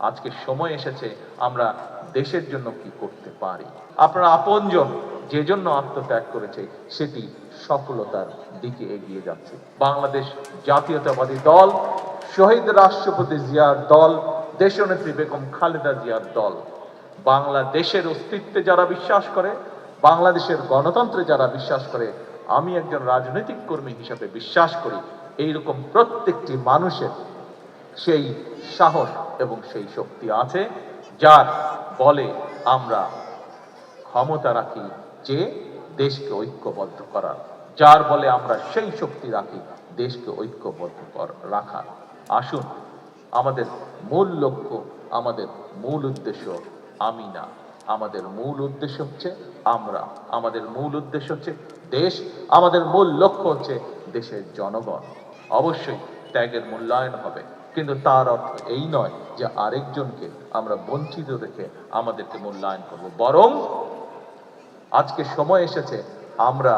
আজকে সময় এসেছে আমরা দেশের জন্য কি করতে পারি। আপনার আপনজন যে জন্য আত্মত্যাগ করেছে সেটি সফলতার দিকে এগিয়ে যাচ্ছে। বাংলাদেশ জাতীয়তাবাদী দল, শহীদ রাষ্ট্রপতি জিয়ার দল, দেশনেত্রী বেগম খালেদা জিয়ার দল বাংলাদেশের অস্তিত্বে যারা বিশ্বাস করে, বাংলাদেশের গণতন্ত্রে যারা বিশ্বাস করে, আমি একজন রাজনৈতিক কর্মী হিসেবে বিশ্বাস করি এইরকম প্রত্যেকটি মানুষের সেই সাহস এবং সেই শক্তি আছে যার বলে আমরা ক্ষমতা রাখি যে দেশকে ঐক্যবদ্ধ করার, যার বলে আমরা সেই শক্তি রাখি দেশকে ঐক্যবদ্ধ রাখার। আসুন, আমাদের মূল লক্ষ্য, আমাদের মূল উদ্দেশ্য আমি না, আমাদের মূল উদ্দেশ্য হচ্ছে আমরা, আমাদের মূল উদ্দেশ্য হচ্ছে দেশ, আমাদের মূল লক্ষ্য হচ্ছে দেশের জনগণ। অবশ্যই ত্যাগের মূল্যায়ন হবে, কিন্তু তার অর্থ এই নয় যে আরেকজনকে আমরা বঞ্চিত রেখে আমাদেরকে মূল্যায়ন করব, বরং আজকে সময় এসেছে আমরা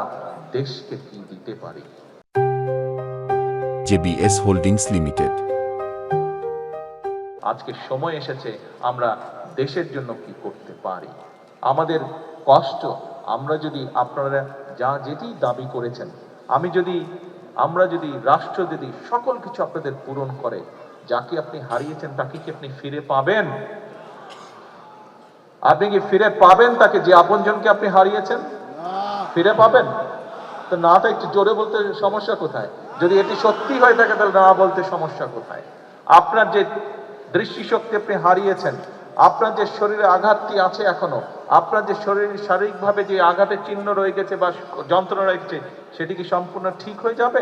দেশকে কি দিতে পারি। JBS holdings limited. আজকে সময় এসেছে আমরা দেশের জন্য কি করতে পারি। আমাদের কষ্ট, আমরা যদি আপনারা যা যেটি দাবি করেছেন, আমরা যদি রাষ্ট্র যদি সকল কিছু আপনাদের পূরণ করে, যাকে আপনি হারিয়েছেন তাকে কি আপনি ফিরে পাবেন? আপনি কি ফিরে পাবেন তাকে, যে আপনজনকে আপনি হারিয়েছেন? ফিরে পাবেন তো না? তো একটু জোরে বলতে সমস্যা কোথায়? যদি এটি সত্যি হয়ে থাকে তাহলে না বলতে সমস্যা কোথায়? আপনার যে দৃষ্টিশক্তি আপনি হারিয়েছেন, আপনার যে শরীরে আঘাতটি আছে এখনো, আপনার যে শরীর শারীরিকভাবে যে আঘাতের চিহ্ন রয়ে গেছে বা যন্ত্রণা রয়েছে, সেটি কি সম্পূর্ণ ঠিক হয়ে যাবে?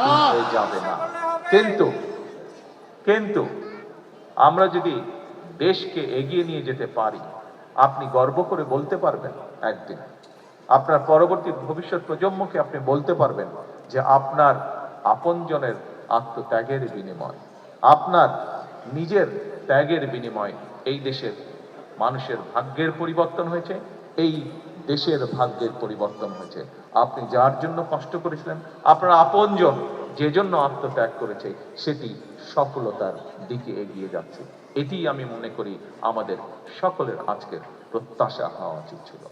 ঠিক হয়ে যাবে না। কিন্তু আমরা যদি দেশকে এগিয়ে নিয়ে যেতে পারি, আপনি গর্ব করে বলতে পারবেন একদিন, আপনার পরবর্তী ভবিষ্যৎ প্রজন্মকে আপনি বলতে পারবেন যে আপনার আপনজনের আত্মত্যাগের বিনিময়, আপনার নিজের ত্যাগের বিনিময় এই দেশের মানুষের ভাগ্যের পরিবর্তন হয়েছে, এই দেশের ভাগ্যের পরিবর্তন হয়েছে। আপনি যার জন্য কষ্ট করেছিলেন, আপনার আপনজন যে জন্য আত্মত্যাগ করেছে, সেটি সফলতার দিকে এগিয়ে যাচ্ছে। এটি আমি মনে করি আমাদের সকলের আজকের প্রত্যাশা হওয়া উচিত ছিল।